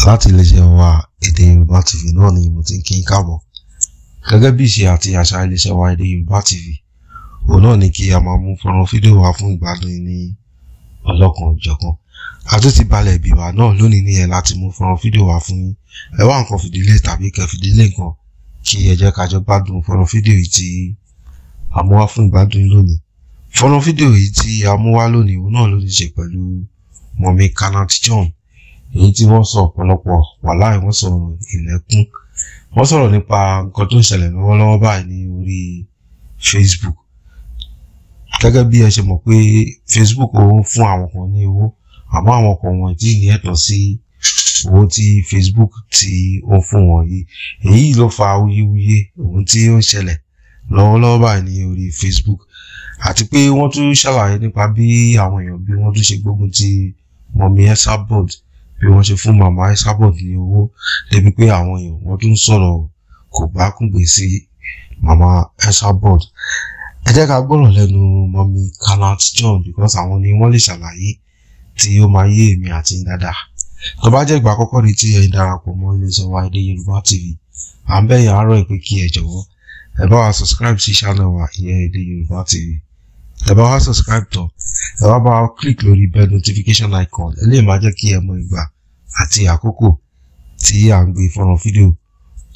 láti iléeṣẹ́ wa Èdè Yorùbá TV náà ni mo ti ń kí n káàbọ̀. Gẹ́gẹ́ bí ìṣe àti àṣà iléeṣẹ́ wa Èdè Yorùbá TV, òun náà ni kí a máa mú fọ́nrán fídíò wá fún ìgbádùn ní ọlọ́kan òjọ̀kan. A tún ti balẹ̀ ìbí wa náà lónìí nìyẹn láti mú fọ́nrán fídíò wá fún yín. Ẹ wá nǹkan fìdílé tàbí kẹ́ fìdílé nǹkan kí ẹ jẹ́ ká jọ gbádùn fọ́nrán fídíò yìí tí a mú wá fún ìgbádùn lónìí. Fọ́nrán fídíò yìí tí a mú wá lónìí òun náà ló ní ṣe pẹ̀lú mọ̀mí Canat John, èyí tí wọ́n sọ ọ̀pọ̀lọpọ̀ wàláì wọ́n sọ̀rọ̀ ilẹ̀kùn. Wọ́n sọ̀rọ̀ nípa nǹkan tó ń ṣẹlẹ̀ lọ́wọ́lọ́wọ́ báyìí ní orí Facebook. Gẹ́gẹ́ bí ẹ ṣe mọ̀ pé Facebook ó ń fún àwọn kan ní owó, àmọ́ àwọn kan wọn tí ní ẹ̀tọ́ sí owó tí Facebook tí ó ń fún wọn yìí. Èyí ló fa awuyewuye ohun tí ó ń ṣẹlẹ̀ lọ́wọ́lọ́wọ́ báyìí ní orí Facebook. Àti pé wọ́n tún ṣàlàyé nípa bí àwọn èèyàn bí wọ́n tún ṣe gbógun ti mọ̀mí Esabod, bí wọ́n ṣe fún màmá Esabod ní owó débi pé àwọn èèyàn wọ́n tún sọ̀rọ̀ kò bá kúngbé sí màmá Esabod. Ẹ jẹ́ ká gbọ́rọ̀ lẹ́nu mọ̀mí Canat John because àwọn ni wọ́n lè ṣàlàyé tí ó máa yé èmi àti dáadáa. Tó bá jẹ́ ìgbà àkọ́kọ́ ni tí ẹ darapọ̀ mọ́ iléeṣẹ́ wa Èdè Yorùbá TV, à ń bẹ̀ yín àárọ̀ ìpè kí ẹ jọ̀wọ́ ẹ bá wa subscribe sí channel wa ìyẹn Èdè Yorùbá TV. Ẹ bá wa subscribe tán, ẹ wá bá wa click lórí bell notification icon. Ẹ lè máa jẹ́ kí ẹ mọ ìgbà àti àkókò tí à ń gbé fọ́nrán fídíò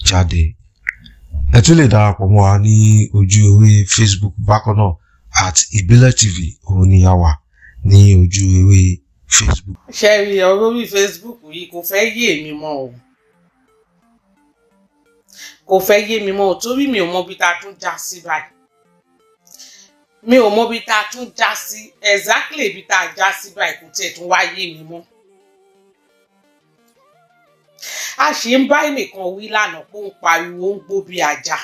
jáde. Ẹ tún lè darapọ̀ mọ́ wa ní ojú ewé Facebook bákan náà @Ìbílẹ̀ TV, òun ni a wà ní ojú ewé Facebook. Ṣé rí ọ̀rọ̀ orí Facebook yìí kò fẹ́ yé mi mọ́ o. Kò fẹ́ yé mi mọ́ o torí mi ò mọ bí tá tún já sí báyìí. Mi ò mọ bí tá tún já sí, exactly bí tá já sí báyìí kò tiẹ̀ tún wá yé mi mọ́. A ṣì ń bá ẹnìkan wí lánàá pé ó ń pariwo ń gbó bí ajá.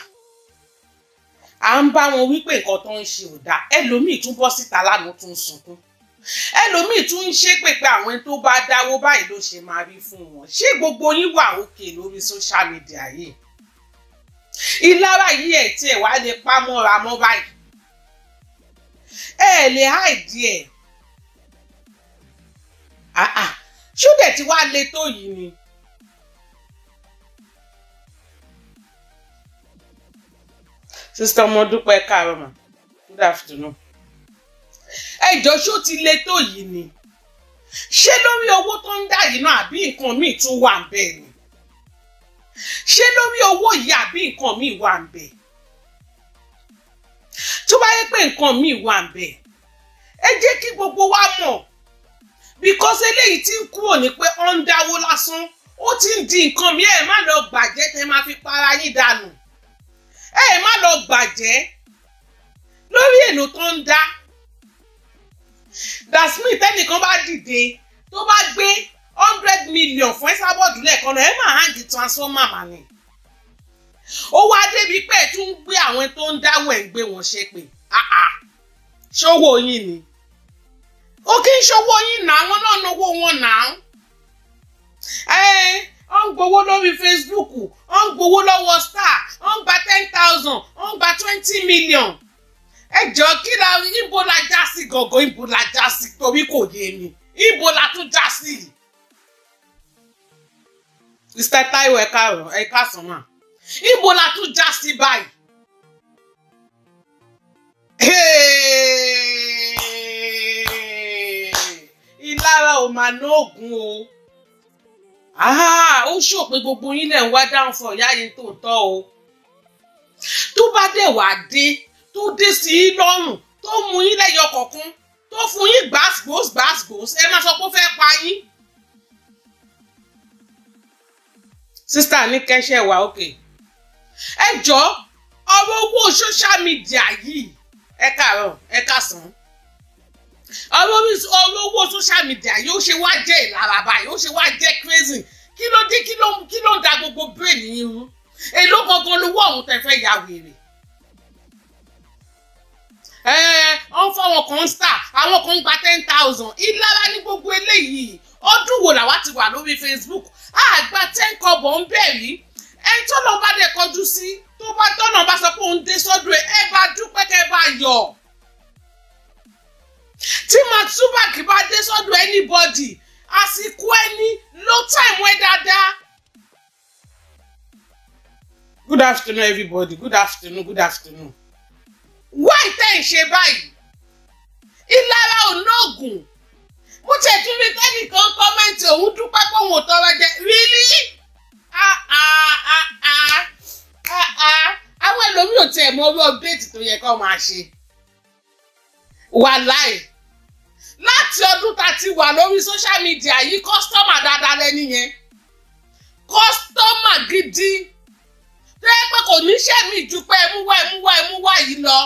À ń bá wọn wí pé nǹkan tó ń ṣe ò dáa. Ẹlòmíì tún bọ́ síta lánàá tún sunkún. Ẹlòmíì tún ń ṣépè pé àwọn tó bá dáwó báyìí ló ṣe máa rí fún wọn. Ṣé gbogbo yín wà òkè lórí social media yìí? Ìlara yìí ẹ̀ tí ẹ̀ wá lè pa mọ́ra mọ́ báyìí. Ẹ lè háìdí ẹ̀. Ṣó dẹ̀ tí wàá le tó yìí ni? Sister Ọmọdúpẹ́ káàárọ̀ mà. Good afternoon. Ẹ jọ̀ọ́ ṣó ti le tó yìí ni? Ṣé lórí owó tó ń dá yìí náà àbí nǹkan míì tún wà ńbẹ̀ ni? Ṣé lórí owó yìí àbí nǹkan míì wà ńbẹ̀? Tó bá yẹ pé nǹkan míì wà ńbẹ̀, ẹ jẹ́ kí gbogbo wa mọ̀. Because eléyìí tí ń kúrò ní pé ó ń dáwó lásán, ó ti ń di nǹkan míì. Ẹ má lọ gbàjẹ́ tẹ́ máa fi para yín dànù. Ẹ má lọ gbàjẹ́ lórí èlò tó ń dá. Dasmith ẹnìkan bá dìde tó bá gbé 100 million fún Esabod lẹ́ẹ̀kan náà, ẹ máa hàn di transformer mà ní. Ó wá débi pé ẹ̀ tún gbé àwọn tó ń dáwọ́ ẹ̀ ń gbé wọn ṣépè. Ṣówó yín ni. Ó kì í ṣówó yín náà, àwọn náà náwó wọn náà. Ó ń gbowó lórí Facebook, ó ń gbowó lọ́wọ́ Star, ó ń gba 10,000, ó ń gba 20 million. Ẹ jọ̀ọ́ kí la ibo la já sí gọ̀gọ̀, ibo la já sí torí kò yé mi. Ibo la tún já sí. Mr. Taiwo ẹ káàsán mà. Ibo la tún já sí báyìí. Ìlara ò máa ná ògùn o. Ó ṣò pé gbogbo yín lẹ̀ ń wá dáhùn fún ọ̀yá yín tó tọ́ o. Tó bá dẹ̀ wá dé, tó dé sí yín lọ́rùn, tó mú yín lẹ́yọ kọ̀ọ̀kan, tó fún yín gbàsgbòs, ẹ máa sọ pé ó fẹ́ pa yín. Sísítà ní kẹ́ṣẹ́ wà òkè. Ẹ jọ̀ọ́ ọ̀rọ̀ owó social media yìí, ẹ káàárọ̀, ẹ káàsán. Ọ̀rọ̀ owó social media yìí ó ṣe wá jẹ́ ìlara báyìí, ó ṣe wá jẹ́ crazy. Kí ló dé, kí ló ń da gbogbo brain yín rú? Èló gangan lówó ọ̀hún tẹ́ fẹ́ ya wèrè. Wọ́n fọwọ́ kan Star, àwọn kan gba 10,000. Ìlara ní gbogbo eléyìí. Ọdún wo làwa ti wà lórí Facebook? Àgbà 10 kọ́bọ̀ ń bẹ̀ rí. Ẹni tó lọ bá dẹ̀ kọjú sí, tó bá tọ́nà bá sọ pé òun dé sọ́dọ̀ ẹ bá dúpẹ́ kẹ́ bá yọ̀. Tí Mark Zuckerberg bá dé sọ́dọ̀ anybody, àsìkò ẹni ló time ẹ dáadáa. Good afternoon everybody, good afternoon, good afternoon. Why tẹ́ ń ṣe báyìí? Ìlara ò lóògùn. Mo tẹ̀ tún rí tẹ́nìkan kọ́mẹ́ǹtì òun dúpẹ́ pé òun ò tọrọ jẹ. Really? Àwọn ẹlòmíì ò tiẹ̀ mọ orí update tó yẹ kó máa ṣe. Wàláì. Láti ọdún tá ti wà lórí social media yìí, customer dáadáa lẹ́ni yẹn. Customer gidi. Tó yẹ pé kò níṣẹ́ mi ju pé ẹmúwá yìí lọ.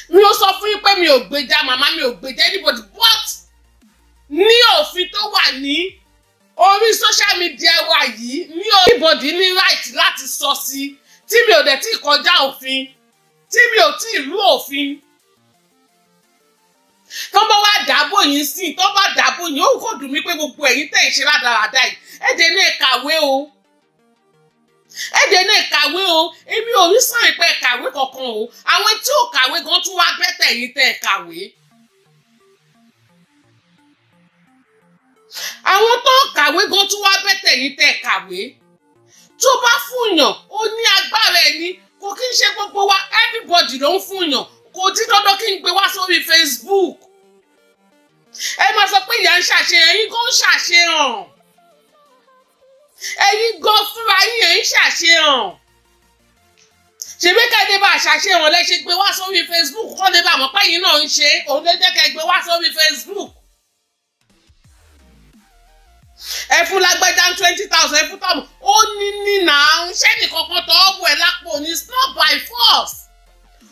Mi ò sọ fún yín pé mi ò gbèjà màmá, mi ò gbèjà anybody, but ní òfin tó wà ní orí social media wa yìí, ní anybody ní right láti sọ sí tí mi ò dẹ̀ tí kọjá òfin, tí mi ò tí ìlú òfin. Tó bá wá dàbò yín sí, tó bá dàbò yín, ó kò dùn mí pé gbogbo ẹ̀yin tẹ̀ ń ṣe rádaràda yìí. Ẹ̀jẹ̀ náà kàwé o. Ẹ̀jẹ̀ náà kàwé o. Èmi ò rí sàn pé kàwé kankan o. Àwọn tí ò kàwé gan tún wá bẹ́tẹ̀ yín tẹ̀ kàwé. Àwọn tó kàwé gan tún wá bẹ́tẹ̀ yín tẹ̀ kàwé. Tó bá fúnyàn, ó ní agbára ẹni. Kò kí ń ṣe gbogbo wa, everybody ló ń fúnyàn. Kò tí dandan kí n gbé wá sórí Facebook. Ẹ máa sọ pé ìyá ń ṣàṣeyàn, ẹ̀yin gan ń ṣàṣeyàn. Ẹ̀yin gan fúnra yín ẹ̀ ń ṣàṣeyàn. Ṣèbí kẹ́dé bá ṣàṣeyàn lẹ ṣe gbé wá sórí Facebook kọ́ lè bá mọ̀ pé yín náà ń ṣe, òun ló jẹ́ kẹ́ gbé wá sórí Facebook. Ẹ fún lágbájá 20,000, ẹ fún tọ́mù. Ó ní nínà ń ṣẹ́ nìkan kan tọ́ ọ̀bù ẹ̀ lápò ní, it's not by force.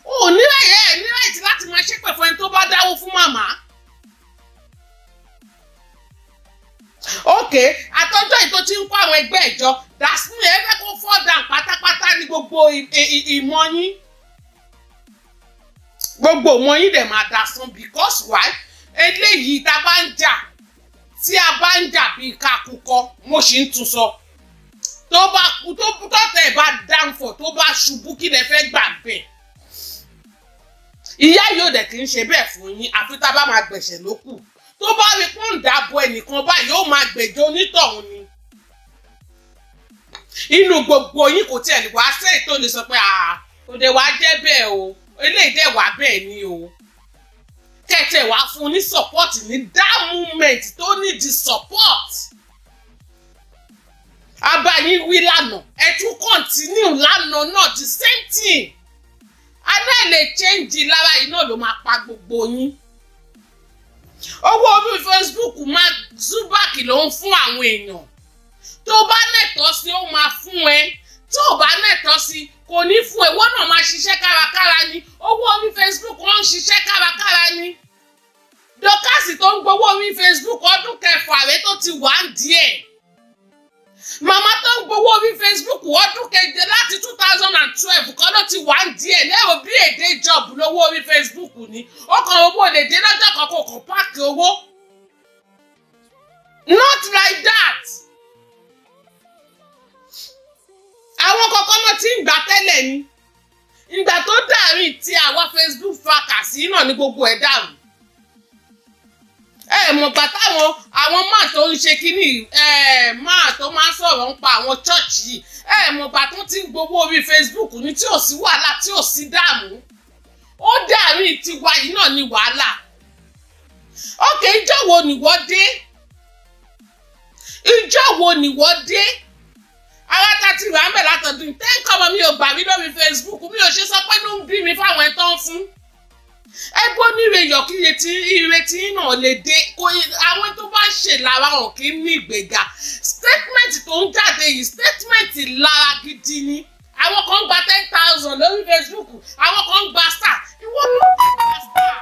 Ó níráìtì láti máa ṣépè fún ẹni tó bá dáwó fún màmá. Okay, àtọ́jọ́ yìí tó ti ń kó àwọn ẹgbẹ́ ìjọ, dàsínú ẹ fẹ́ kó fall down pátápátá ní gbogbo ìmọ̀ yín. Gbogbo ìmọ̀ yín dẹ̀ máa dasán because why? Eléyìí tá a bá ń jà, tí a bá ń jà bíi kakúkọ, mo sì ń tún sọ. Tó bá kú, tó tẹ̀ bá dáńfọ̀, tó bá ṣubú kí lẹ fẹ́ gbà bẹ́ẹ̀. Ìyá yóò dẹ̀ kì í ṣe bẹ́ẹ̀ fún yín, àfi tá a bá máa gbẹ̀ṣẹ̀ ló kù. Tó bá rí pọ́n dàbọ̀ ẹnìkan báyìí yóò máa gbèjọ onítọ̀hún ni. Inú gbogbo yín kò tiẹ̀ lè wá sẹ́yìn tó lè sọ pé kò dé wá jẹ́ bẹ́ẹ̀ o, eléyìí dẹ̀ wá bẹ́ẹ̀ ni o. Kẹ̀tẹ̀ wá fún ní support ní that moment tó need the support. Abáyín wí lánàá, ẹ tún continue lánàá náà the same thing. Adé lè change lára yìí náà ló máa pa gbogbo yín. Owó orí Facebook máa Zubac ló ń fún àwọn èèyàn. Tó bá nẹ̀tọ́ sí ó máa fún ẹ. Tó bá nẹ̀tọ́ sí kò ní fún ẹ. Wọ́n náà máa ṣiṣẹ́ kárakára ni. Owó orí Facebook wọ́n ń ṣiṣẹ́ kárakára ni. Dọ́kásì tó ń gbowó orí Facebook ọdún kẹfà rẹ̀ tó ti wà ń díẹ̀. Màmá tó ń gbowó orí Facebook ọdún keje láti 2012 kan ló ti wà ń díẹ̀. Lẹ́rọ bí èdè job lówó orí Facebook ni. Ó kàn owó lè dé lọ́jọ́ kan kò kàn páàkì owó. Not like that. Àwọn kọ̀ọ̀kan náà ti ń gbà tẹ́lẹ̀ ni. Ìgbà tó dàrí tí àwa Facebook fracas náà ní gbogbo ẹ̀ dàrú. Mọ̀ gbà táwọn máà tó ń ṣe kínní máà tó máa ń sọ̀rọ̀ ń pa àwọn church yìí. Mọ̀ gbà tó ti ń gbowó orí Facebook ní tí ò sí wàhálà tí ò sí dààmú. Ó dàrí tiwa yìí náà ní wàhálà. Okay, ìjọ́ wo ni wọ́n dé? Ìjọ́ wo ni wọ́n dé? Ara ta ti rà ń bẹ̀ látọ̀dún. Tẹ́ǹkọ́ ọmọ mi ò gbà mí lórí Facebook. Mi ò ṣe sọ pé ló ń bí mi fáwọn ẹ̀ tó ń fún. Ẹgbọ́n ní ìreyọ̀ kí ìrètí náà lè dé. Àwọn tó bá ṣe lára hàn kí ní ìgbéga. Statement tó ń jáde yìí, statement lára gidi ni. Àwọn kan gba 10,000 lórí Facebook. Àwọn kan gba star. Ìwọ ló ń gba star.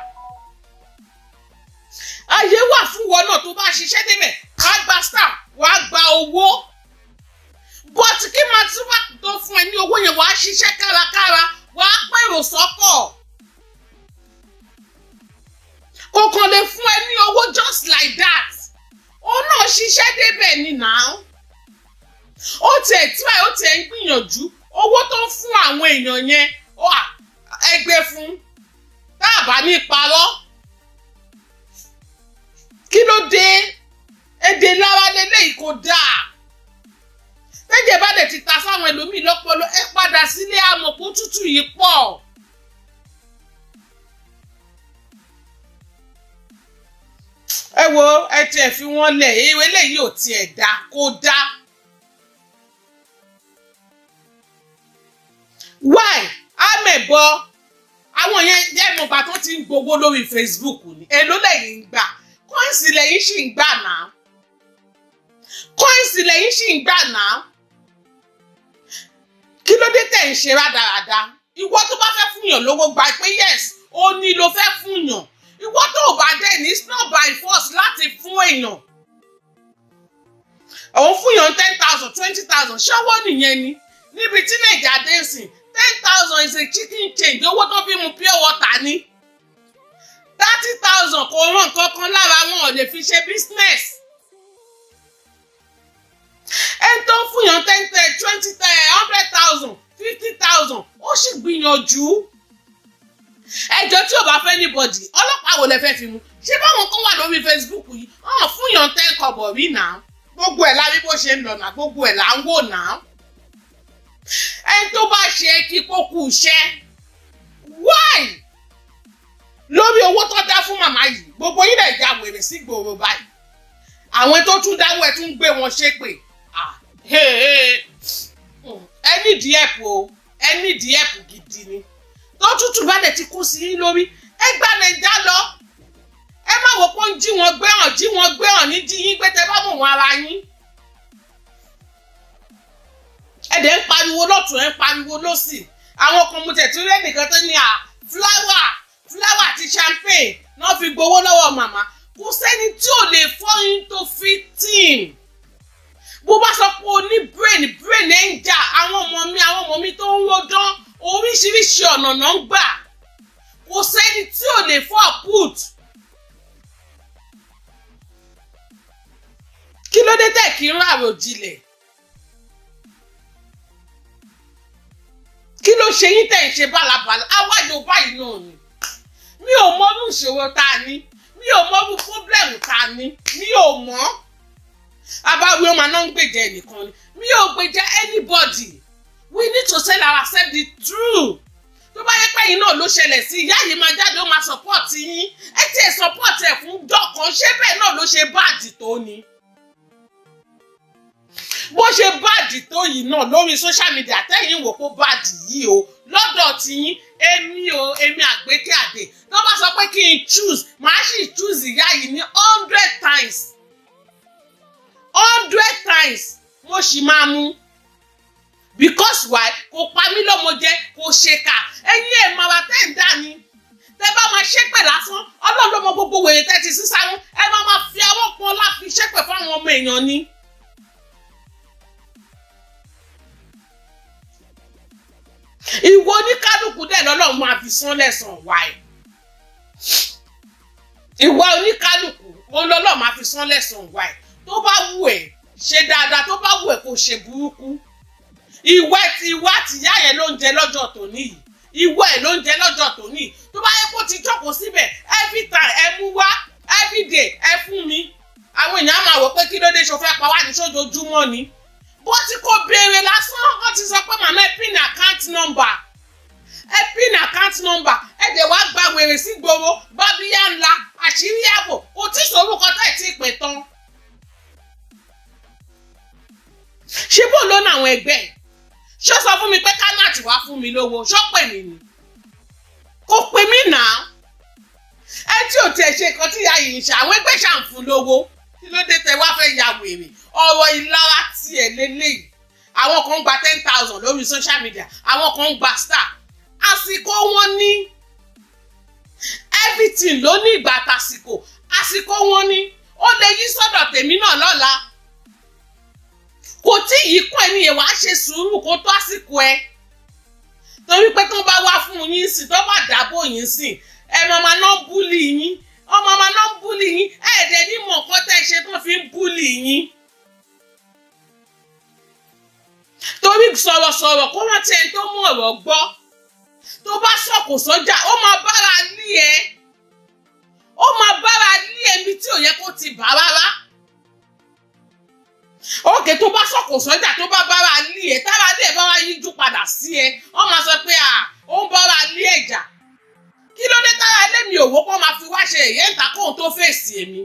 Ayé wà fún wọn náà tó bá ṣiṣẹ́ débẹ̀. Wàá gba star, wàá gba owó. But kí máa Zubac tó fún ẹ ní owó yẹn, wàá ṣiṣẹ́ kárakára, wàá pèrò sọ́kọ̀. Kò kàn lè fún ẹ ní owó just like that. Ó náà ṣiṣẹ́ débẹ̀ ni now. Ó tiẹ̀ try, ó tiẹ̀ ń gbìyànjú. Owó tó ń fún àwọn èèyàn yẹn, ẹgbẹ́ fún. Tá a bá ní parọ́. Kí ló ló dé èdè lára lélẹ́yìí kò dáa tẹ́jẹ̀ bá dẹ̀ ti ta sáwọn ẹlòmíì lọ́pọlọ ẹ padà sílé amọ̀pọ̀ tútù yìí pọ̀. ẹ wo ẹ tiẹ̀ fi wọ́n lẹ̀ ewé lẹ́yìn ò tiẹ̀ dá kó dá. why amẹ̀bọ àwọn yẹn jẹ́ mọ̀gbà tó ti ń gbowó lórí Facebook ni èló lẹ́yìn ń gbà kọ́ìnsì lẹ́yìn sì ń gbà náà kọ́ìnsì lẹ́yìn sì ń gbà náà kí ló dé tẹ̀ ń ṣe rádaràda ìwọ tó bá fẹ́ fún yàn lówó gba pé yes ó ní ló fẹ́ fún yàn ìwọ tó bá dẹ̀ ní it's not by force láti fún èèyàn òun fún yàn 10,000 20,000 ṣọwọ́ nìyẹn ni níbi tí nàìjíríà dé sìn 10,000 is a chicken change owó tó fi mu pure water ni 30,000 kò ràn kankan lára wọn ò lè fi ṣe business ẹni tó ń fún yàn 10 20 100,000 50,000 ó sì gbìyànjú ẹjọ́ tí ò bá fẹ́ anybody ọlọ́pàá wo lẹ fẹ́ fi mú ṣé báwọn kan wà lórí Facebook yìí ọ̀hún fún yàn 10 kọ́bọ̀ rí náà gbogbo ẹ̀ la rí bó ṣe ń lọ náà gbogbo ẹ̀ là ń wò náà ẹni tó bá ṣe kí kó kú iṣẹ́ why lórí owó tó dá fún màmá yìí gbogbo yìí lè já wèrè sí gbòòrò báyìí àwọn tó tún dáwọ́ ẹ̀ tún gbé wọn ṣépè ẹni díẹ̀pù o ẹni díẹ̀pù gidi ni tó tútù bá dẹ̀ ti kú sí yín lórí ẹ gba nàìjà lọ ẹ má wò pé ń jí wọn gbé hàn ní jí yín pé tẹ bá mọ̀ wọn ara yín ẹ dẹ̀ ń pariwo lọ́tún ẹ ń pariwo lọ́sì àwọn kan mo tẹ̀ tún rẹ́ nìkan tó ní fúláwà àti champagne náà fi gbowó lọ́wọ́ màmá kò sẹ́ni tí ò lè fall into victim bó bá sọ pé o ní brain ẹ̀ ń jà àwọn ọmọ mi tó ń ròdán oríṣiríṣi ọ̀nà náà ń gbà kò sẹ́ni tí ò lè fall put kí ló dé tẹ̀ kí ń ràrò jinlẹ̀ kí ló ṣe yín tẹ̀ ń ṣe bálabàla awájọ báyìí náà ni mi ò mọrú ìṣòro tá a ní mi ò mọrú pọ́blẹ́mù tá a ní mi ò mọ̀ abáwí ọmọ náà ń gbèjà ẹnìkan ni mi ò gbèjà anybody we need to tell ourselves the truth tó bá yẹ pé yín náà ló ṣẹlẹ̀ sí ìyá yìí máa jáde ó máa support yín ẹ tiẹ̀ support ẹ̀ fún dọ́kan ṣé bẹ́ẹ̀ náà ló ṣe báàdì tó ni bó ṣe báàdì tó yìí náà lórí social media tẹ́yìn wò kó báàdì yìí o lọ́dọ̀ tiyín èmi Àgbékẹ́ Àdè tó bá sọ pé kí n choose màá sì choose ìyá yìí ní 100 times 100 times mo sì máa mú because why kò pa mí lọ́mọ jẹ kò ṣèkà ẹ̀yin ẹ̀ máa wá tẹ́ ń dá ni tẹ́ bá máa ṣépè lásán Ọlọ́run ló mọ gbogbo wèrè tẹ́ ti sísáwọn ẹ máa fi àwọn kan láfi ṣépè fáwọn ọmọ èèyàn ni. ìwọ oníkálukú dẹ̀ lọ́lọ́run máa fi san lẹ́san wáì ìwọ oníkálukú lọ́lọ́run máa fi san lẹ́san wáì tó bá wù ẹ́ ṣe dáadáa tó bá wù ẹ́ kó ṣe burúkú ìwọ àtìyá yẹn ló ń jẹ lọ́jọ́ tòní yìí ìwọ ẹ̀ ló ń jẹ lọ́jọ́ tòní yìí tó bá yẹ kó ti jókòó síbẹ̀ every time ẹ mú wá every day ẹ fún mi àwọn èèyàn máa wò pé kí ló dé ṣo fẹ́ pa wá ní sójoojúmọ́ ni bó ti kò béèrè lásán wọ́n ti sọ pé màmá ẹ pin account number ẹ dẹ̀ wá gba wèrè sí gbòòrò bábíyá ńlá àṣírí ààbò kò tí sorúkọ tẹ̀ tí ì pè tán. ṣé bó ló ná àwọn ẹgbẹ́ ṣó sọ fún mi pé Canat wá fún mi lówó ṣó pè mí ni kò pè mí náà ẹ tí ò tiẹ̀ ṣe nǹkan tí ìyá yìí ń ṣe àwọn ẹgbẹ́ ṣàǹfún lówó kí ló dé tẹ wá fẹ́ ya wèrè ọ̀rọ̀ ìlara tiẹ̀ lélẹ́yìí àwọn kan gba 10,000 lórí social media àwọn kan gba star àsìkò wọn ní everything ló ní ìgbà tàsìkò àsìkò wọn ní ó lè yí sọ́dọ̀ tèmi náà lọ́la kò tí yìí kún ẹni yẹn wàá ṣe sùúrù kó tó àsìkò ẹ torí pé tó bá wá fún yín sí tó bá dábò yín sí ẹ máa ná búlì yín ọmọ máa ná búlì yín ẹ̀ẹ́dẹ̀ ní mọ̀ nǹkan tẹ́ ṣe tó fi ń búlì yín. torí sọ̀rọ̀sọ̀rọ̀ kó rántí ẹni tó mú ọ̀rọ̀ gbọ́ tó bá sọ̀kò sọ́jà ó máa bára lé ẹ ó máa bára lé ẹ̀mí tí ò yẹ kó ti bà rárá. Òkè tó bá sọ̀kò sọ́jà tó bá bára lé ẹ̀ tára lé ẹ̀ bá wá yíjú padà sí ẹ wọ́n máa sọ pé ó ń bára lé ẹ̀jà. Kí ló dé tára lé mi òwò kó máa fi wá ṣe èyí ìta kóhun tó fèsì èmi.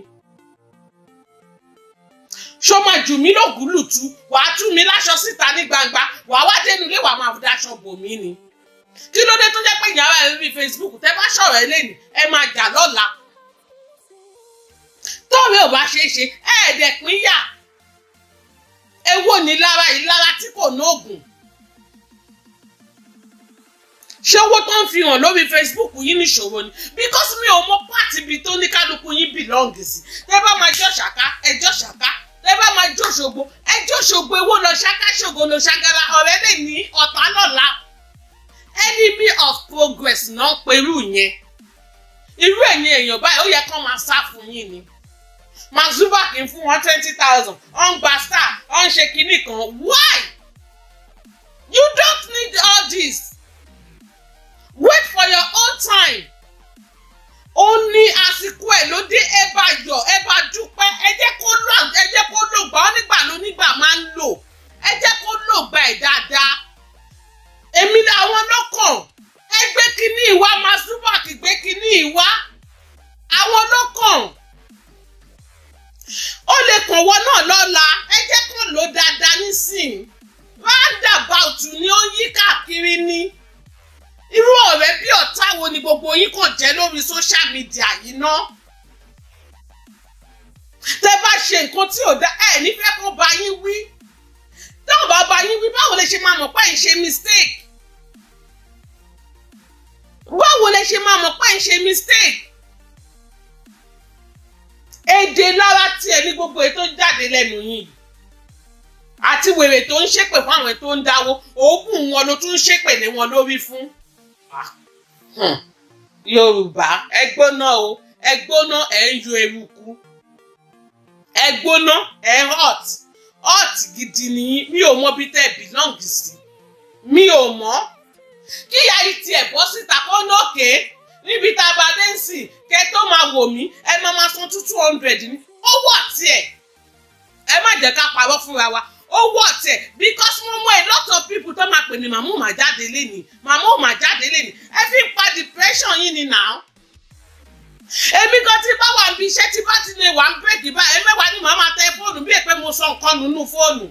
Ṣó máa jù mí lògùlùtù wàá tú mi láṣọ síta ní gbangba wàá wá dénú ilé wàá máa dáṣọ bò mí ni. Kí ló dé tó jẹ́ pé ìyàwó ẹ̀ lórí Facebook tẹ́ bá sọ̀rọ̀ ẹ lẹ́nu ẹ máa jà lọ́la. Tọ́wé ò bá ṣe é ṣe ẹ̀ẹ́dẹ̀pín yà. Èwo ni lára ìlara tí kò nóògùn. Ṣé owó tó ń fi hàn lórí Facebook yín níṣòro ni? Because mi ò mọ pàtì ibi tó ní kálukú yín belong sí. Tẹ́ bá máa jọ́ ṣàká ẹjọ́ ṣàká. Tẹ́ bá máa jó ṣògbó ẹjọ́ ṣògbó èwo lọ ṣáká ṣògo lọ ṣàgàrà ọ̀rẹ́ lè ní ọ̀tá lọ́la. Enemy of progress náà pẹ̀lú yẹn. Irú ẹ̀yin èèyàn báyìí ó yẹ kán máa sá fún yín ni. Mazuba kì í fún wọn 20,000 on gba star on ṣe kinní kan. Why? You don't need all this. Wait for your own time. Ó ní àsìkò ẹ̀ ló dé ẹ bá yọ̀ ẹ bá dúpẹ́ ẹ jẹ́ kó lò gbà ọ́ nígbà ló nígbà máa ń lò ẹ jẹ́ kó lò gbà ẹ̀ dáadáa. Èmi làwọn lọ́kàn ẹ gbé kinní ìwá Mazuba kì gbé kinní ìwá àwọn lọ́kàn. Ó lè kàn wọ́n náà lọ́la ẹ jẹ́ kó lò dáadáa nísìnyí. Roundabout ni ó yí káàkiri ní. Irú ọ̀rẹ́ bí ọ̀tá wo ni gbogbo yín kàn jẹ́ lórí social media yìí ná? Tẹ́ bá ṣe nǹkan tí ò dá ẹ̀ nífẹ̀ẹ́ kó bá yín wí. Táwọn bá bá yín wí báwo lẹ ṣe máa mọ̀ pé ẹ̀ ń ṣe mistake? Báwo lẹ ṣe máa mọ̀ pé ẹ̀ ń ṣe mistake? Èdè lára tiẹ̀ ní gbogbo ètò jáde lẹ́nu yìí. Àti wèrè tó ń ṣépè fún àwọn tó ń dáwó òògùn wọn ló tún ń ṣépè lé wọn lórí fún. Yorùbá ẹ gbóná o ẹ gbóná ẹ ń yọ eruku ẹ gbóná ẹ hot gidi nìyí mi ò mọ bí tẹ́ belong sí mi ò mọ̀ kí ìyá yìí tiẹ̀ bọ́ síta kó lókè níbi tá a bá dé ń sìn kẹ́ tó máa wò mí ẹ máa san 200 ní owó tiẹ̀ ẹ má jẹ́ ká parọ́ fúnra wa owó tiẹ̀ because mo mọ a lot of people tó máa pè ní màmú mà jáde lénìí màmú mà jáde lénìí ẹ fi ń pa depression yín ni now. Èmi kan tí bá wà níbi iṣẹ́ tí bá ti lè wà ń bírèkì báyìí ẹ mẹ́wàá ni màá máa tẹ fóònù bí èpè mo sọ nǹkan nínú fóònù.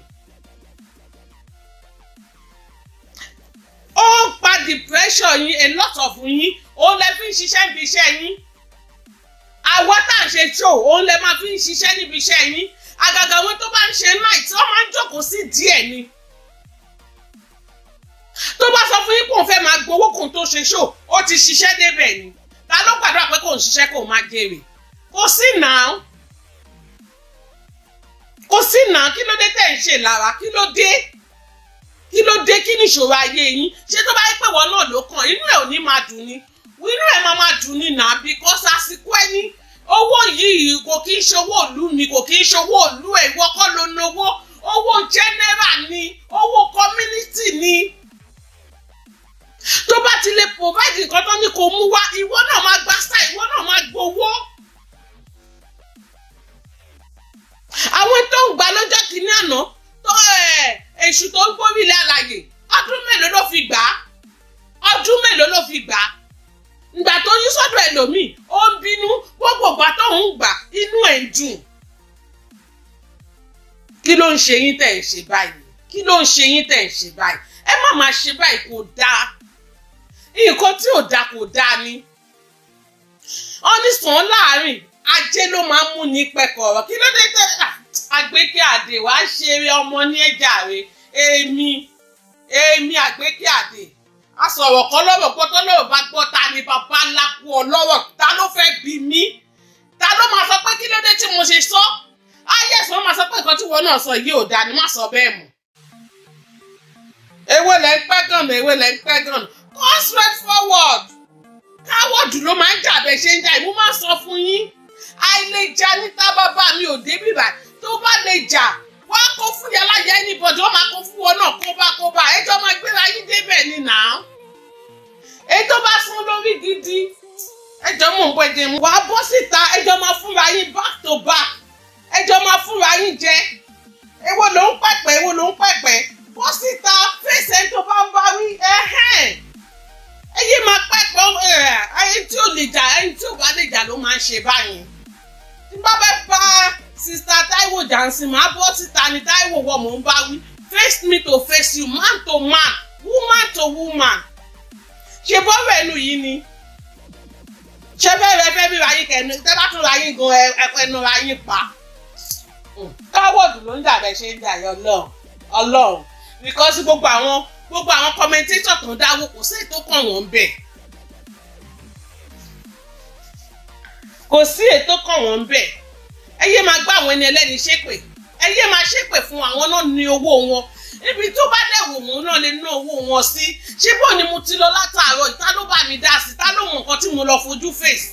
Ó ń pa depression yín a lot of yín òun lẹ fi ń ṣiṣẹ́ níbi iṣẹ́ yín. Àwa tá à ń ṣe show òun lẹ máa fi ń ṣiṣẹ́ níbi iṣẹ́ yín. Àgàgà wọn tó bá ń ṣe night wọ́n máa ń jókòó sí díẹ̀ ni. Tó bá sọ fún yín kò ń fẹ́ máa gbowó kò ń tó ṣe show ó ti ṣiṣẹ́ débẹ̀ ni. Ta ló gbàdúrà pé kò ń ṣiṣẹ́ kò máa jèrè? Kò sí náà. Kò sí náà kí ló dé tẹ̀ ń ṣe lára kí ló dé? Kí ló dé kí ni ìṣòro ayé yín? Ṣé tó bá yẹ pé wọ́n náà ló kàn inú ẹ̀ ò ní máa dùn ni? Inú ẹ̀ máa dùn ni náà because àsìkò ẹni owó yìí kò kí ń ṣowó ìlú mi kò kí ń ṣowó ìlú ẹ̀ ìwọ kọ́ ló náwó owó general ni owó community ni. Tó bá ti lè provide nǹkan tó ní kó mú wá ìwọ náà máa gba style ìwọ náà máa gbowó. Àwọn tó ń gbà lọ́jọ́ kìíní àná tó èṣù tó ń gbórílẹ̀ àlàyé ọdún mélòó ló fi gbà á? Ọdún mélòó ló fi gbà á? Ìgbà tó yí sọ́dọ̀ ẹlòmíì ó ń bínú gbogbo ìgbà tó ń gbà inú ẹ̀ ń dùn. Kí ló ń ṣe yín tẹ̀ ń ṣe báyìí? Kí ló ń ṣe yín tẹ̀ ń ṣe báyìí? Ẹ má máa ṣe báyìí kò dáa. Nǹkan tí ò dáa kò dáa ni. Ọ́nìsàn láàrin ajé ló máa ń mú ní pẹ̀kọ̀rọ̀. Kí ló dé tẹ́ àgbékè àdè wàá ṣeré ọmọ ní ẹ̀jà rẹ̀ èmi àgbékè àdè. A sọ̀rọ̀ kan lọ́rọ̀ gbọ́tọ́ lọ́rọ̀ bá gbọ́ ta ni bàbá ńlá kú ọ lọ́rọ̀ ta ló fẹ́ bí mi? Ta ló máa sọ pé kí ló dé tí mo ṣe sọ? Ayẹ̀sán wọ́n máa sọ pé nǹkan tí wọ́n náà sọ yìí ò dáa ni má sọ bẹ́ẹ̀ mọ́. Èwo lẹ ń pẹ́ gan-an èwo lẹ ń pẹ́ gan-an. Go straight forward. Káwọ́dù ló máa ń jà bẹ́ẹ̀ ṣe ń jà ìmú máa sọ fún yín. Àìlèjà níta bàbá mi ò débì báyìí tó bá lè jà wọ́n á kó fún yàrá yẹ anybody wọ́n máa kó fún wọn náà kóbákóbá ẹjọ́ máa gbéra yín débẹ̀ ni náà. Èyí tó bá sún lórí gidi ẹ ẹjọ́ mò ń bọ́ ẹ̀jẹ̀ mu. Wàá bọ́ síta ẹjọ́ máa fúnra yín back to back. Ẹjọ́ máa fúnra yín jẹ. Èwo ló ń pẹ̀pẹ̀. Bọ́ síta fèsì ẹni tó bá ń bá wí. Ẹyẹ máa pẹ̀pẹ̀ ẹni tí ò lè jà ẹni tí ò bá lè jà ló máa ń ṣe báyìí. Tí bá fẹ́ bá Sister Taiwo Jansin máa bọ́ síta ni Taiwo wọ̀ mò ń bá wí. Face me to face you, man to man, woman to woman. Ṣé bọ́ọ̀rọ̀ ẹnu yìí ni? Ṣé bẹ́ẹ̀ fẹ́ bí ráyé kẹ́nu tẹ́ bá tún ráyé gan ẹnu ráyé pa? Káwọ́ọ̀dù ló ń jà bẹ́ẹ̀ ṣe ń jà yọ Ọlọ́run because gbogbo àwọn commentator tó ń dáwó kò sí ètò kàn wọ́n bẹ̀. Kò sí ètò kàn wọ́n bẹ̀. Ẹ yé máa gbá àwọn ẹni ẹlẹ́ni ṣépè. Ẹ yé máa ṣépè fún àwọn náà ní owó wọn. Ibi tó bá dẹ̀ wò wọ́n náà lè ná owó wọn sí. Ṣé bó ni mo ti lọ látàárọ̀ ìta ló bá mi dá sí? Ta ló mọ nǹkan tí mo lọ fojú face?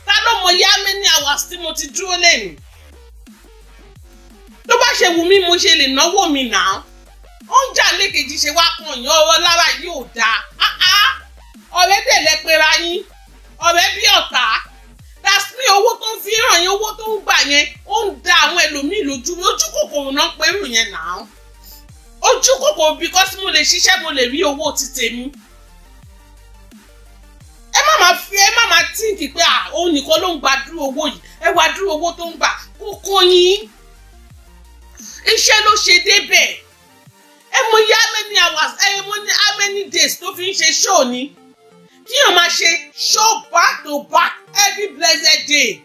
Ta ló mọ yá many hours tí mo ti dúró lẹ́nu? Tó bá ṣe wù mí mo ṣe lè náwó mi náà. Ó ń jà lékejì ṣe wá kan yàn ọ̀rọ̀ lára yìí ò dáa. Ọ̀rẹ́ dẹ̀ lẹ pera yín. Ọ̀rẹ́ bí ọ̀tá. Dasmi owó tó ń fi hàn yín owó tó ń gbà yẹn ó ń da àwọn ẹlòmíì lójú. Ojú kòkòrò náà pẹ̀lú yẹn náà. Ojú kòkòrò because mo lè ṣiṣẹ́ mo lè rí owó ti tèmi. Ẹ má máa tíǹkì pé òun nìkan ló ń gba dúró owó yìí. Ẹ wá dúró owó tó ń gbà kókó yín. Iṣẹ́ ló ṣe débẹ̀. Ẹ mọ yá many hours, ẹ mọ ní how many days tó fi ń ṣe show ni. Kíyàn máa ṣe show back to back every blessed day.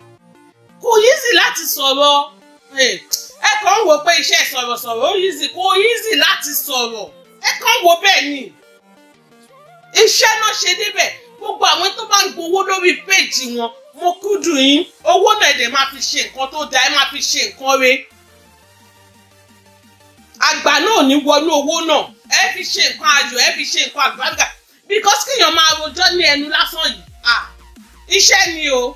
Kò easy láti sọ̀rọ̀. Ẹ kàn ń wò pé iṣẹ́ sọ̀rọ̀sọ̀rọ̀ ó easy, kò easy láti sọ̀rọ̀. Ẹ kàn ń wò bẹ́ẹ̀ ni. Iṣẹ́ náà ṣe débẹ̀. Gbogbo àwọn tó bá ń gbowó lórí péèjì wọn, mo kúndùn yín. Owó náà ẹ̀dẹ̀ máa fi ṣe nǹkan tó dáa, ẹ máa fi ṣe nǹkan re. Àgbà náà ní wọnú owó náà. Ẹ fi ṣe nǹkan ayọ̀, ẹ fi ṣe nǹkan àgbàgbà. Because kíyàn máa rojọ́ ní ẹnu lásán yìí. Iṣẹ́ ni o.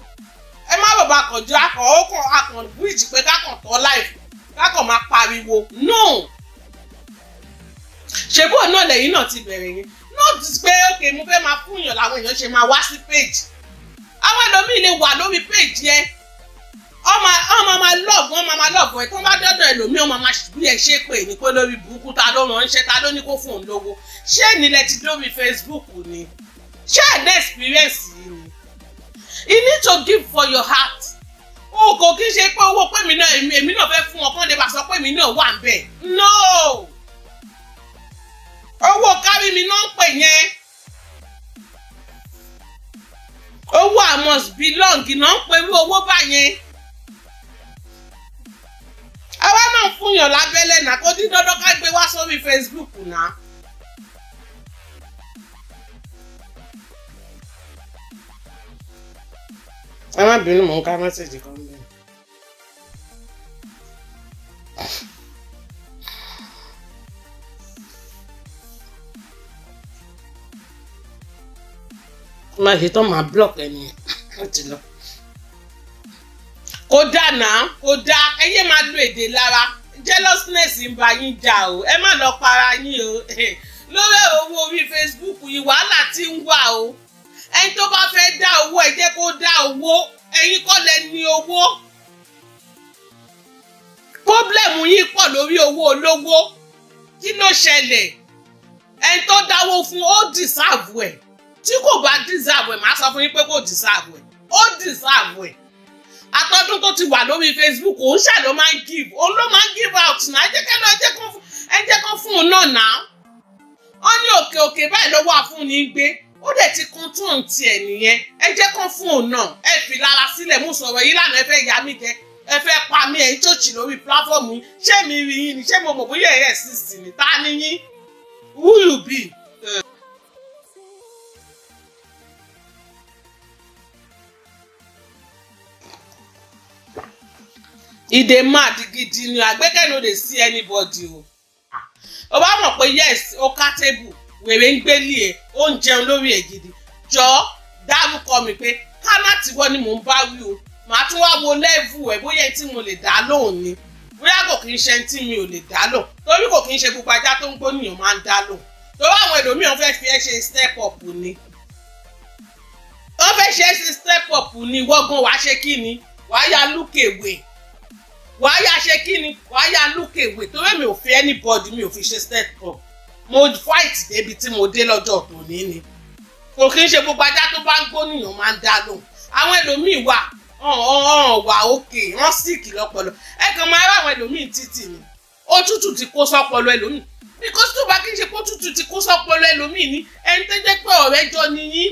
Ẹ má bàbá kànjú akàn bridge pé kákan tọ́ life. Kákan máa pariwo. No. Ṣèbó náà lẹ́yìn náà ti bẹ̀rẹ̀ yẹn. Not pé okay mo fẹ́ máa fún yàn làwọn èèyàn ṣe máa wá sí page. Àwọn ẹlòmíì lè wà lórí page yẹn. Ọmọ máa lọ́ọ̀bù ẹ̀ tó bá dọ́dọ̀ ẹlòmíì ọmọ máa bí ẹ ṣe pé ní pé lórí burúkú ta ló ránṣẹ́ ta ló ní kó fún òun lówó. Ṣé nílẹ̀ ti lórí Facebook ni? Ṣé ẹ̀ ní experience yìí ni? You need to give for your heart. O kò kí n ṣe pé owó pé èmi náà fẹ́ fún ọkàn lè bá sọ pé èmi náà wà ń bẹ̀. No! Owó kárí mi náà ń pè yẹn. Owó I must belong náà ń pè irú owó báyẹn. Àwa náà fún yàn lábẹ́lẹ̀ náà kó dín dandan ká gbé wá sórí Facebook náà. Ẹ má bínú mò ń ká mẹ́sẹ̀jì kan bẹ́ẹ̀. Má ṣe tán máa block ẹni láti lọ. Kò dáa náà, kò dáa, ẹ yé máa lo èdè lára. Jealousness ń bá yín jà o, ẹ má lọ para yín o. Lórí owó orí Facebook yìí wàhálà tí ń wà o. Ẹni tó bá fẹ́ dá owó ẹ jẹ́ kó dá owó, ẹ̀yin kọ́ lẹ ní owó. Problem yìí pọ̀ lórí owó olówó. Kí ló ṣẹlẹ̀? Ẹni tó dáwó fún ó deserve ẹ̀. Tí kò bá deserve ẹ̀, màá sọ fún yín pé kò deserve ẹ̀. Ó deserve ẹ̀. Àtọ́dún tó ti wà lórí Facebook, òun ṣà ló máa ń give. Òun ló máa ń give out náà. Ẹ jẹ́ kán fún un náà náà. Wọ́n ní òkè báyìí lọ́wọ́ àfúnni gbé. Ó dẹ̀ ti kún tó ń tiẹ̀ nìyẹn. Ẹ jẹ́ kán fún un náà. Ẹ fi lára sílẹ̀ mú sọ̀rọ̀ yìí lánàá ẹ fẹ́ yà mí jẹ. Ẹ fẹ́ pa mí ẹ̀yin tó jì lórí platform yìí. Ṣé mi rí yín ni? Ṣé mo mọ̀ bóyá ẹ̀ exist ni? Ta ni yín? Who you be? Ìdè mad gidi ni àgbẹ̀kẹ́ no dey see anybody o. Ó bá mọ̀ pé yes ó ká table wèrè ń gbélé ẹ̀ ó ń jẹun lórí ẹ̀ gidi. Jọ dárúkọ mi pé Canat wọ́n ni mò ń bá wí o. Màá tún wá wo level ẹ̀ bóyá tí mo lè dá lóhùn ni. Bóyá kò kí n ṣe tí mi ò lè dá lóhùn. Torí kò kí n ṣe gbogbo ajá tó ń gbóníyàn máa ń dá lóhùn. Torí àwọn ẹlòmíràn fẹ́ fi ẹ́ ṣe step up ni. Wọ́n fẹ́ bẹ́ẹ̀ ṣe step up ni wọ́gán wàá ṣe kí ni wàá ya look away wàá ya ṣe kí ni wàá ya look away torí mi ò fi anybody mi ò fi ṣe step up mo fight débi tí mo dé lọ́jọ́ tòní ni kò kí n ṣe gbogbo ajá tó bá ń gbóníyàn máa ń dá lóhùn àwọn ẹlòmíì wà wà òkè wọ́n síìkì lọ́pọlọ ẹ kàn máa rá àwọn ẹlòmíì títì ni òtútù ti kó sọ́pọlọ ẹlòmíì because tó bá kí n ṣe kó tútù ti kó sọ́pọlọ ẹlòmíì ni ẹni tó jẹ́ pé ọ̀rẹ́ jọ nìyí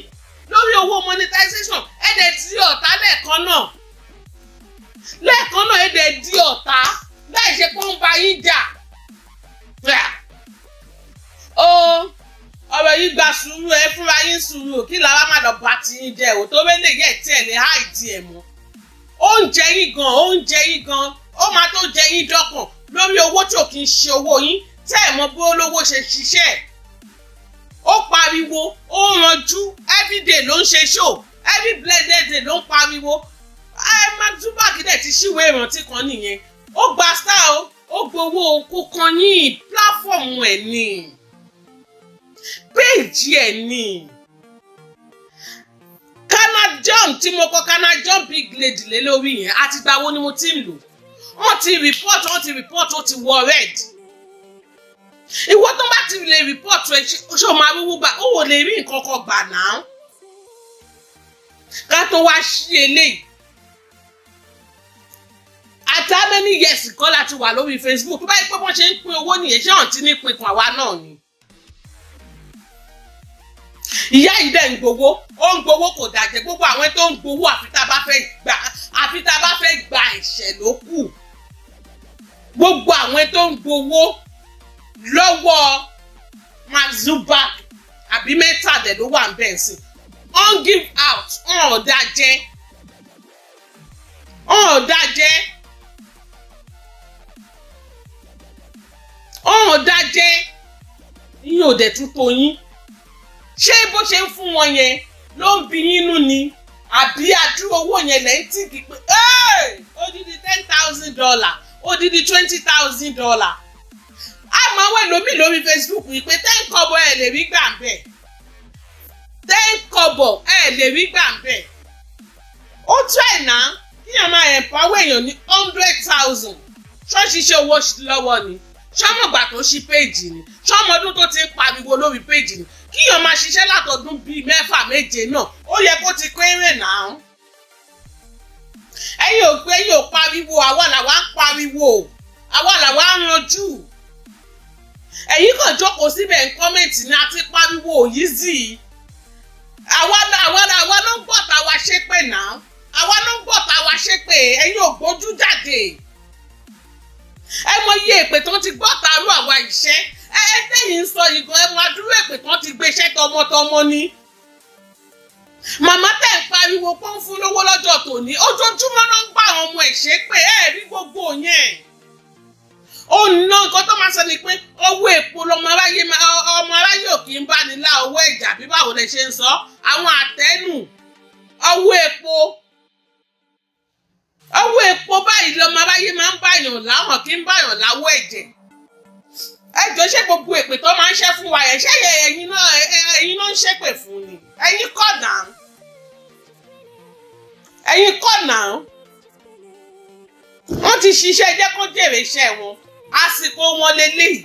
lórí owó monetization ẹ̀dẹ̀ tí ọ̀tá lẹ́ẹ̀kan náà ẹ̀dẹ̀ di ọ̀tá láì ṣe pé ó ń ba yín jà ọ̀rọ̀ yìí gba sùúrù ẹ fúnra yín sùúrù kí làwa má lọ bá ti yín jẹ ò tó wẹ́lẹ̀ yẹ tí ẹ̀ lè háìdí ẹ̀ mọ́ oúnjẹ yín gan ó máa tó jẹ yín dọ́kàn lórí owó tí ò kí ń ṣe owó yín tẹ́ ẹ̀ mọ̀ bó olówó ṣe ṣiṣẹ́ ó pariwo ó ranjú everyday ló ń ṣe show every blessed day ló ń pariwo Mark Zuckerberg dẹ̀ ti ṣíwèé ìrántí kan nìyẹn ó gba star ó gbowó kó kan yín platform ẹ̀ ni péèjì ẹ̀ ni Canat John tí mo kọ Canat John big lady lé lórí yẹn àtìgbà wo ni mo ti ń lò wọ́n ti report ó ti wọ red ìwọ tó bá ti lè report ẹ ṣó máa wúwo gbà ó wò lè rí nǹkan kan gbà náà ká tó wá sí eléyìí àti how many years kọ́ láti wà lórí Facebook tó bá yẹ pé wọ́n ṣe ń pín owó nìyẹn ṣé wọ́n ti ní pín kan àwa náà ni ìyá yìí dẹ̀ ń gbowó ó ń gbowó kò dàjẹ́ gbogbo àwọn tó ń gbowó àfi tá a bá fẹ́ gba ẹ̀ṣẹ̀ ló kù gbogbo àwọn tó ń gbowó lọ́wọ́ Mark Zuckerberg àbí mẹ́tàdẹ̀ ló wà ń bẹ̀ sí on give out ọ̀dájẹ́ yín ò dẹ̀ tún tó yín ṣé bó ṣe ń fún wọn yẹn ló ń bí yín nú ni àbí àdúró owó yẹn lẹ́yìn tí kì í pé odidi $10,000 odidi $20,000 àmọ́ àwọn ẹlòmíì lórí Facebook yìí pé 10 kọ́bọ̀ ẹ̀ lè rí gbà ń bẹ̀ 10 kọ́bọ̀ ẹ̀ lè rí gbà ń bẹ̀ ó try náà kíyàn máa empower èèyàn ní 100,000 ṣọ́ọ̀ṣì ṣe owó lọ́wọ́ ni ṣọ́mọ̀gbà tó ṣí péèjì ni ṣọ́mọdún tó ti ń pariwo lórí péèjì ni kíyàn máa ṣiṣẹ́ látọdún bíi 6-7 náà ó yẹ kó ti kéré náà ẹ̀yin ò pariwo àwa làwa ń pariwo àwa làwa ń ranjú ẹ̀yin kàn jókòó síbẹ̀ ń kọ́mẹ̀ntì ní àti pariwo yìí zì àwa ló ń gbọ́ tá wa ṣépè náà àwa ló ń gbọ́ tá wa ṣépè ẹ̀yin ò gbójú jáde ẹ mọ iye èpè tó ti gbọ́ tààrú àwa ìṣẹ́ tẹ́yìn ń sọ ìgàn ẹ mọ adúrú èpè tó ti gbéṣẹ́ tọmọtọmọ ni màmá tẹ̀ ń pariwo pọ́n fún lówó lọ́jọ́ tòní ojoojúmọ́ náà ń gbà àwọn ọmọ ẹ̀ ṣépè rí gbogbo yẹn ó ná nǹkan tó máa sọ ni pé owó epo ọmọ aráyé ò kì í bá ní lá owó ẹ̀jà bí báwo lẹ ṣe ń sọ àwọn àtẹ́nù owó epo báyìí lọmọ aráyé máa ń báyàn láwọn kì í báyàn láwọ ẹ̀jẹ̀ ẹjọ́ ṣé gbogbo èpè tó máa ń ṣẹ́ fún wa yẹn ṣé ẹ̀yin náà ń ṣépè fún ni ẹ̀yin kọ́ náà wọ́n ti ṣiṣẹ́ jẹ́ kó jèrè iṣẹ́ wọn àsìkò wọn lélẹ́yìí.